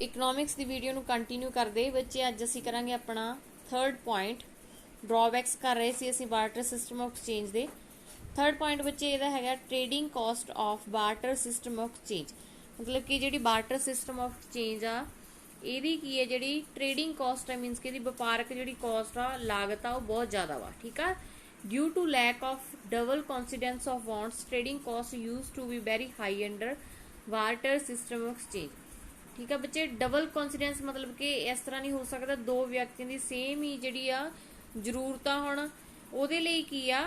Economics ਦੀ video ਨੂੰ continue ਕਰਦੇ ਬੱਚੇ ਅੱਜ ਅਸੀਂ ਕਰਾਂਗੇ ਆਪਣਾ ਥਰਡ ਪੁਆਇੰਟ ਡਰਾਬੈਕਸ ਕਰ ਰਹੇ ਸੀ ਅਸੀਂ ਬਾਰਟਰ ਸਿਸਟਮ ਆਫ ਐਕਸਚੇਂਜ ਦੇ। ਥਰਡ ਪੁਆਇੰਟ ਬੱਚੇ ਇਹਦਾ ਹੈਗਾ trading caste of barter system of exchange. ਮਤਲਬ ਕਿ ਜਿਹੜੀ ਬਾਰਟਰ ਸਿਸਟਮ ਆਫ ਐਕਸਚੇਂਜ ਆ ਇਹਦੀ ਕੀ ਹੈ ਜਿਹੜੀ ਟ੍ਰੇਡਿੰਗ ਕਾਸਟ ਹੈ ਮੀਨਸ ਕਿ ਇਹਦੀ ਵਪਾਰਕ ਜਿਹੜੀ ਕਾਸਟ ਆ ਲਾਗਤ ਆ ਉਹ ਬਹੁਤ ਜ਼ਿਆਦਾ ਵਾ। ਠੀਕ ਆ, due to lack of double coincidence of bonds trading cost used to be very high under barter system of exchange। ठीक है बच्चे, डबल कॉन्सिडेंस मतलब कि इस तरह नहीं हो सकता दो व्यक्तियों की सेम ही जी जरूरत होना ਉਹਦੇ ਲਈ ਕੀ ਆ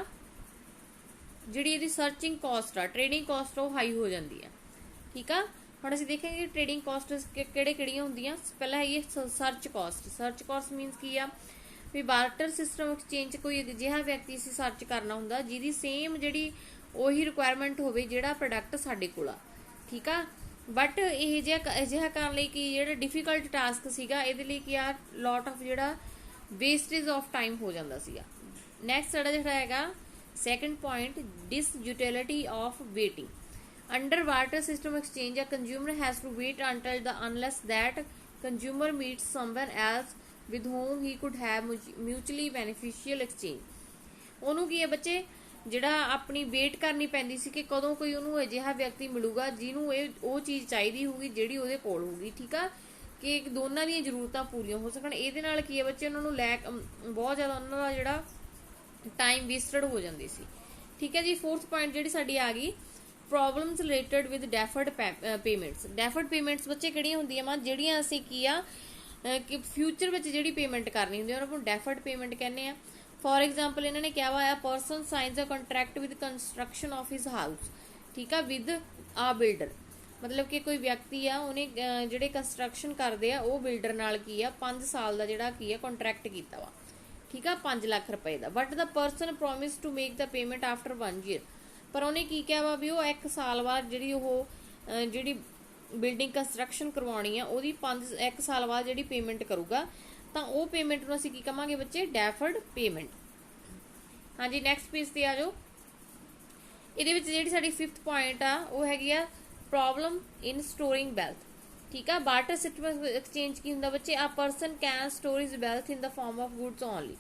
ਜਿਹੜੀ ਇਹਦੀ ਸਰਚਿੰਗ ਕਾਸਟ ਆ ਟ੍ਰੇਡਿੰਗ ਕਾਸਟ ਉਹ ਹਾਈ ਹੋ ਜਾਂਦੀ ਆ। ਠੀਕ ਆ, ਹੁਣ ਅਸੀਂ ਦੇਖਾਂਗੇ ਕਿ ਟ੍ਰੇਡਿੰਗ ਕਾਸਟ ਕਿਹੜੀਆਂ ਹੁੰਦੀਆਂ। ਪਹਿਲਾਂ ਹੈਗੀ search cost. Search cost means ਕੀ ਆ ਵੀ ਬਾਰਟਰ ਸਿਸਟਮ ਐਕਸਚੇਂਜ ਕੋਈ ਅਜਿਹਾ ਵਿਅਕਤੀ ਅਸੀਂ ਸਰਚ ਕਰਨਾ ਹੁੰਦਾ ਜਿਹਦੀ ਸੇਮ ਜਿਹੜੀ ਉਹੀ ਰਿਕੁਆਇਰਮੈਂਟ ਹੋਵੇ ਜਿਹੜਾ ਪ੍ਰੋਡਕਟ ਸਾਡੇ ਕੋਲ ਆ। ਠੀਕ ਆ, ਬਟ ਇਹ ਅਜਿਹਾ ਕਰਨ ਲਈ ਕਿ ਜਿਹੜਾ ਡਿਫਿਕਲਟ ਟਾਸਕ ਸੀਗਾ ਇਹਦੇ ਲਈ ਕੀ ਆ ਲੋਟ ਆਫ ਜਿਹੜਾ ਵੇਸਟੇਜ ਆਫ ਟਾਈਮ ਹੋ ਜਾਂਦਾ ਸੀਗਾ। ਨੈਕਸਟ ਸਾਡਾ ਜਿਹੜਾ ਹੈਗਾ second point disutility of waiting. Under barter system exchange a consumer has to wait until the unless that consumer meets someone else with whom he could have mutually beneficial exchange। ਉਹਨੂੰ ਕੀ ਹੈ ਬੱਚੇ ਜਿਹੜਾ ਆਪਣੀ wait ਕਰਨੀ ਪੈਂਦੀ ਸੀ ਕਿ ਕਦੋਂ ਕੋਈ ਉਹਨੂੰ ਅਜਿਹਾ ਵਿਅਕਤੀ ਮਿਲੂਗਾ ਜਿਹਨੂੰ ਉਹ ਚੀਜ਼ ਚਾਹੀਦੀ ਹੋਊਗੀ ਜਿਹੜੀ ਉਹਦੇ ਕੋਲ ਹੋਊਗੀ। ਠੀਕ ਆ, ਕਿ ਦੋਨਾਂ ਦੀਆਂ ਜ਼ਰੂਰਤਾਂ ਪੂਰੀਆਂ ਹੋ ਸਕਣ। ਇਹਦੇ ਨਾਲ ਕੀ ਹੈ ਬੱਚੇ ਉਹਨਾਂ ਨੂੰ ਬਹੁਤ ਜ਼ਿਆਦਾ ਉਹਨਾਂ ਦਾ ਜਿਹੜਾ ਟਾਈਮ ਵੇਸਟਡ ਹੋ ਜਾਂਦੀ ਸੀ। ਠੀਕ ਹੈ ਜੀ, ਫੋਰਥ ਪੁਆਇੰਟ ਜਿਹੜੀ ਸਾਡੀ ਆ ਗਈ problems related with deferred payments. Deferred payments ਬੱਚੇ ਕਿਹੜੀਆਂ ਹੁੰਦੀਆਂ ਵਾ ਜਿਹੜੀਆਂ ਅਸੀਂ ਕੀ ਆ ਕਿ ਫਿਊਚਰ ਵਿੱਚ ਜਿਹੜੀ ਪੇਮੈਂਟ ਕਰਨੀ ਹੁੰਦੀ ਉਹਨਾਂ ਨੂੰ ਡੈਫਰਡ ਪੇਮੈਂਟ ਕਹਿੰਦੇ ਆ। ਫॉर एग्जाम्पल ਇਹਨਾਂ ਨੇ ਕਿਹਾ ਵਾ person signs a contract with construction of his house. ਠੀਕ ਆ, ਵਿਦ ਆ ਬਿਲਡਰ ਮਤਲਬ ਕਿ ਕੋਈ ਵਿਅਕਤੀ ਆ ਉਹਨੇ ਜਿਹੜੇ ਕੰਸਟਰਕਸ਼ਨ ਕਰਦੇ ਆ ਉਹ ਬਿਲਡਰ ਨਾਲ ਕੀ ਆ 5 ਸਾਲ ਦਾ ਜਿਹੜਾ ਕੀ ਆ ਕੰਟਰੈਕਟ ਕੀਤਾ ਵਾ। ਠੀਕ ਆ, 5 ਲੱਖ ਰੁਪਏ ਦਾ। But the person promise to make the payment after 1 year. ਪਰ ਉਹਨੇ ਕੀ ਕਿਹਾ ਵਾ ਵੀ ਉਹ 1 ਸਾਲ ਬਾਅਦ ਜਿਹੜੀ ਬਿਲਡਿੰਗ ਕੰਸਟਰਕਸ਼ਨ ਕਰਵਾਉਣੀ ਆ ਉਹਦੀ 1 ਸਾਲ ਬਾਅਦ ਜਿਹੜੀ ਪੇਮੈਂਟ ਕਰੂਗਾ ਤਾਂ ਉਹ ਪੇਮੈਂਟ ਨੂੰ ਅਸੀਂ ਕੀ ਕਹਾਂਗੇ ਬੱਚੇ ਡੈਫਰਡ ਪੇਮੈਂਟ। ਹਾਂਜੀ, ਨੈਕਸਟ ਪੇਜ ਤੇ ਆ ਜਾਓ। ਇਹਦੇ ਵਿੱਚ ਜਿਹੜੀ ਸਾਡੀ 5th ਪੁਆਇੰਟ ਆ ਉਹ ਹੈਗੀ ਆ ਪ੍ਰੋਬਲਮ ਇਨ ਸਟੋਰਿੰਗ ਵੈਲਥ। ਠੀਕ ਆ, ਬਾਰਟਰ ਸਿਸਟਮ ਐਕਸਚੇਂਜ ਕੀ ਹੁੰਦਾ ਬੱਚੇ ਆ person can store his wealth in the farm of goods only.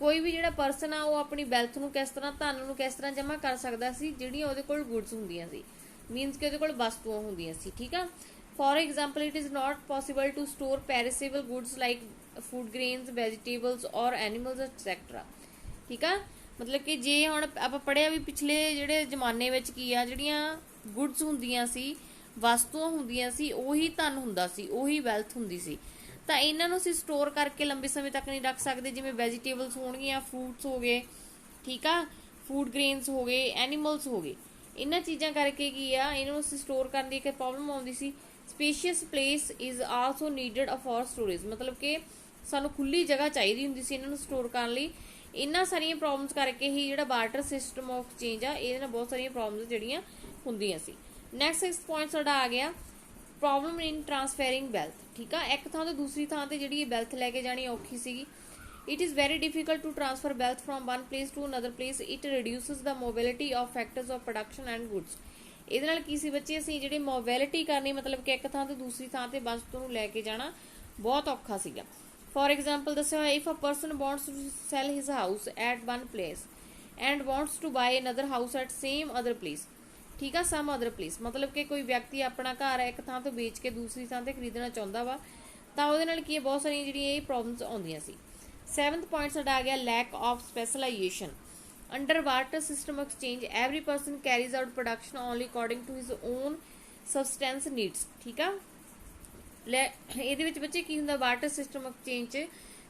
ਕੋਈ ਵੀ ਜਿਹੜਾ ਪਰਸਨ ਆ ਉਹ ਆਪਣੀ ਵੈਲਥ ਨੂੰ ਕਿਸ ਤਰ੍ਹਾਂ ਧਨ ਨੂੰ ਕਿਸ ਤਰ੍ਹਾਂ ਜਮ੍ਹਾਂ ਕਰ ਸਕਦਾ ਸੀ ਜਿਹੜੀਆਂ ਉਹਦੇ ਕੋਲ ਗੁੱਡਸ ਹੁੰਦੀਆਂ ਸੀ ਮੀਨਸ ਕਿ ਉਹਦੇ ਕੋਲ ਵਸਤੂਆਂ ਹੁੰਦੀਆਂ ਸੀ। ਠੀਕ ਆ, for example it is not possible to store perishable goods like food grains vegetables और एनिमल्स एक्सेट्रा। ठीक है, मतलब कि जे हुण आपां पढ़िया भी पिछले जिहड़े जमाने विच की आ जिहड़ियां गुड्स हुंदियां सी वस्तुआं हुंदियां सी ਉਹੀ ਧਨ ਹੁੰਦਾ ਸੀ ਉਹੀ ਵੈਲਥ ਹੁੰਦੀ ਸੀ ਤਾਂ ਇਹਨਾਂ ਨੂੰ ਅਸੀਂ ਸਟੋਰ ਕਰਕੇ ਲੰਬੇ ਸਮੇਂ ਤੱਕ ਨਹੀਂ ਰੱਖ ਸਕਦੇ। ਜਿਵੇਂ ਵੈਜੀਟੇਬਲਸ ਹੋਣਗੀਆਂ, ਫਰੂਟਸ ਹੋ ਗਏ, ਠੀਕ ਆ, ਫੂਡ ਗ੍ਰੇਨਸ ਹੋ ਗਏ, ਐਨੀਮਲਸ ਹੋ ਗਏ, ਇਹਨਾਂ ਚੀਜ਼ਾਂ ਕਰਕੇ ਕੀ ਆ ਇਹਨਾਂ ਨੂੰ ਅਸੀਂ ਸਟੋਰ ਕਰਨ ਦੀ ਇੱਕ ਪ੍ਰੋਬਲਮ ਆਉਂਦੀ ਸੀ। Spacious place is also needed for storage ਮਤਲਬ ਕਿ ਸਾਨੂੰ ਖੁੱਲੀ ਜਗ੍ਹਾ ਚਾਹੀਦੀ ਹੁੰਦੀ ਸੀ ਇਹਨਾਂ ਨੂੰ ਸਟੋਰ ਕਰਨ ਲਈ। ਇਹਨਾਂ ਸਾਰੀਆਂ ਪ੍ਰੋਬਲਮਸ ਕਰਕੇ ਹੀ ਜਿਹੜਾ ਬਾਰਟਰ ਸਿਸਟਮ ਆਫ ਐਕਸਚੇਂਜ ਆ ਇਹਦੇ ਨਾਲ ਬਹੁਤ ਸਾਰੀਆਂ ਪ੍ਰੋਬਲਮਸ ਜਿਹੜੀਆਂ ਹੁੰਦੀਆਂ ਸੀ। ਨੈਕਸਟ ਪੁਆਇੰਟ ਸਾਡਾ ਆ ਗਿਆ ਪ੍ਰੋਬਲਮ ਇਨ ਟ੍ਰਾਂਸਫੈਰਿੰਗ ਵੈਲਥ। ਠੀਕ ਆ, ਇੱਕ ਥਾਂ ਤੋਂ ਦੂਸਰੀ ਥਾਂ ਤੇ ਜਿਹੜੀ ਇਹ ਵੈਲਥ ਲੈ ਕੇ ਜਾਣੀ ਔਖੀ ਸੀਗੀ। It is very difficult to transfer wealth from one place to another place. It reduces the mobility of factors of production and goods. ਇਹਦੇ ਨਾਲ ਕੀ ਸੀ ਬੱਚੇ ਅਸੀਂ ਜਿਹੜੀ ਮੋਬਿਲਿਟੀ ਕਰਨੀ ਮਤਲਬ ਕਿ ਇੱਕ ਥਾਂ ਤੋਂ ਦੂਸਰੀ ਥਾਂ ਤੇ ਵਸਤੂ ਨੂੰ ਲੈ ਕੇ ਜਾਣਾ ਬਹੁਤ ਔਖਾ ਸੀਗਾ। ਫॉर एग्जाम्पल ਦੱਸਿਆ ਹੋਇਆ if a person wants to sell his house at one place and wants to buy another house at same other place. ਠੀਕ ਆ, ਸਮ ਅਦਰ ਪਲੇਸ ਮਤਲਬ ਕਿ ਕੋਈ ਵਿਅਕਤੀ ਆਪਣਾ ਘਰ ਇੱਕ ਥਾਂ ਤੋਂ ਵੇਚ ਕੇ ਦੂਸਰੀ ਥਾਂ ਤੇ ਖਰੀਦਣਾ ਚਾਹੁੰਦਾ ਵਾ ਤਾਂ ਉਹਦੇ ਨਾਲ ਕੀ ਬਹੁਤ ਸਾਰੀਆਂ ਜਿਹੜੀਆਂ ਇਹ ਪ੍ਰੋਬਲਮਸ ਆਉਂਦੀਆਂ ਸੀ। 7th ਪੁਆਇੰਟ ਸਾਡਾ ਆ ਗਿਆ lack of specialisation. Under barter system exchange every person carries out production only according to his own substance needs. ਠੀਕ ਆ, ਇਹਦੇ ਵਿੱਚ ਬੱਚੇ ਕੀ ਹੁੰਦਾ ਬਾਰਟਰ ਸਿਸਟਮ ਐਕਸਚੇਂਜ 'ਚ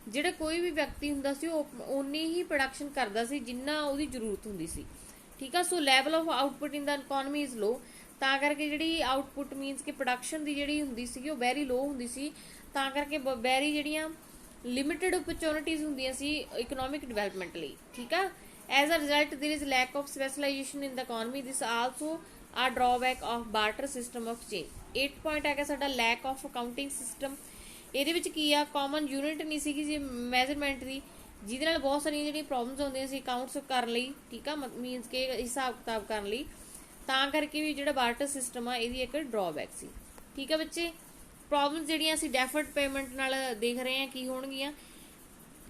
ਜਿਹੜਾ ਕੋਈ ਵੀ ਵਿਅਕਤੀ ਹੁੰਦਾ ਸੀ ਉਹ ਓਨੀ ਹੀ ਪ੍ਰੋਡਕਸ਼ਨ ਕਰਦਾ ਸੀ ਜਿੰਨਾ ਉਹਦੀ ਜ਼ਰੂਰਤ ਹੁੰਦੀ ਸੀ। ਠੀਕ ਆ, so level of output in the economy is low ਤਾਂ ਕਰਕੇ ਜਿਹੜੀ ਆਊਟਪੁੱਟ ਮੀਨਸ ਕਿ ਪ੍ਰੋਡਕਸ਼ਨ ਦੀ ਜਿਹੜੀ ਹੁੰਦੀ ਸੀਗੀ ਉਹ ਵੈਰੀ ਲੋ ਹੁੰਦੀ ਸੀ ਤਾਂ ਕਰਕੇ ਵੈਰੀ ਜਿਹੜੀਆਂ ਲਿਮਿਟਡ ਓਪਰਚੁਨਿਟੀਜ਼ ਹੁੰਦੀਆਂ ਸੀ ਇਕਨੋਮਿਕ ਡਿਵੈਲਪਮੈਂਟ ਲਈ। ਠੀਕ ਆ, as a result there is lack of specialization in the economy. This also a drawback of barter system of exchange. 8th point ਹੈਗਾ ਸਾਡਾ ਲੈਕ ਆਫ ਅਕਾਊਂਟਿੰਗ ਸਿਸਟਮ। ਇਹਦੇ ਵਿੱਚ ਕੀ ਆ ਕਾਮਨ ਯੂਨਿਟ ਨਹੀਂ ਸੀਗੀ ਜੀ ਮੈਜ਼ਰਮੈਂਟ ਦੀ ਜਿਹਦੇ ਨਾਲ ਬਹੁਤ ਸਾਰੀਆਂ ਜਿਹੜੀਆਂ ਪ੍ਰੋਬਲਮਸ ਆਉਂਦੀਆਂ ਸੀ ਅਕਾਊਂਟਸ ਕਰਨ ਲਈ। ਠੀਕ ਆ, ਮੀਨਸ ਕਿ ਹਿਸਾਬ ਕਿਤਾਬ ਕਰਨ ਲਈ ਤਾਂ ਕਰਕੇ ਵੀ ਜਿਹੜਾ ਬਾਰਟਰ ਸਿਸਟਮ ਆ ਇਹਦੀ ਇੱਕ ਡਰਾਬੈਕ ਸੀ। ਠੀਕ ਆ ਬੱਚੇ, ਪ੍ਰੋਬਲਮਸ ਜਿਹੜੀਆਂ ਅਸੀਂ ਡੈਫਰਡ ਪੇਮੈਂਟ ਨਾਲ ਦੇਖ ਰਹੇ ਹਾਂ ਕੀ ਹੋਣਗੀਆਂ।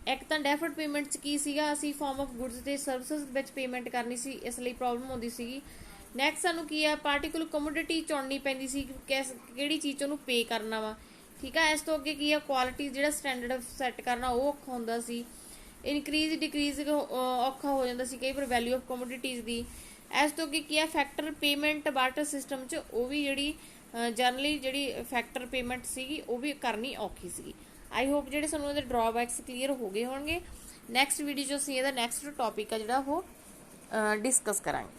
ਇੱਕ ਤਾਂ ਡੈਫਰਡ ਪੇਮੈਂਟ 'ਚ ਕੀ ਸੀਗਾ, ਅਸੀਂ ਫਾਰਮ ਆਫ ਗੁੱਡਸ ਤੇ ਸਰਵਿਸਿਜ਼ ਵਿੱਚ ਪੇਮੈਂਟ ਕਰਨੀ ਸੀ, ਇਸ ਲਈ ਪ੍ਰੋਬਲਮ ਆਉਂਦੀ ਸੀਗੀ। ਨੈਕਸਟ ਸਾਨੂੰ ਕੀ ਆ, ਪਾਰਟੀਕੂਲਰ ਕਮੋਡਿਟੀ ਚੁਣਨੀ ਪੈਂਦੀ ਸੀ ਕਿਹੜੀ ਚੀਜ਼ 'ਚ ਉਹਨੂੰ ਪੇ ਕਰਨਾ ਵਾ। ਠੀਕ ਆ, ਇਸ ਤੋਂ ਅੱਗੇ ਕੀ ਆ, ਕੁਆਲਿਟੀ ਜਿਹੜਾ ਸਟੈਂਡਰਡ ਸੈੱਟ ਕਰਨਾ ਉਹ ਔਖਾ ਹੁੰਦਾ ਸੀ। ਇਨਕਰੀਜ਼ ਡਿਕਰੀਜ਼ ਔਖਾ ਹੋ ਜਾਂਦਾ ਸੀ ਕਈ ਵਾਰ ਵੈਲਿਊ ਆਫ ਕਮੋਡਿਟੀਜ਼ ਦੀ। ਇਸ ਤੋਂ ਅੱਗੇ ਕੀ ਆ, ਫੈਕਟਰ ਪੇਮੈਂਟ ਬਾਰਟਰ ਸਿਸਟਮ 'ਚ ਉਹ ਵੀ ਜਿਹੜੀ ਜਨਰਲੀ ਜਿਹੜੀ ਫੈਕਟਰ ਪੇਮੈਂਟ ਸੀਗੀ ਉਹ ਵੀ ਕਰਨੀ ਔਖੀ ਸੀਗੀ। ਆਈ ਹੋਪ ਜਿਹੜੇ ਸਾਨੂੰ ਇਹਦੇ ਡਰਾਬੈਕਸ ਕਲੀਅਰ ਹੋ ਗਏ ਹੋਣਗੇ। ਨੈਕਸਟ ਵੀਡੀਓ 'ਚ ਅਸੀਂ ਇਹਦਾ ਨੈਕਸਟ ਟੌਪਿਕ ਆ ਜਿਹੜਾ ਉਹ ਡਿਸਕਸ ਕਰਾਂਗੇ।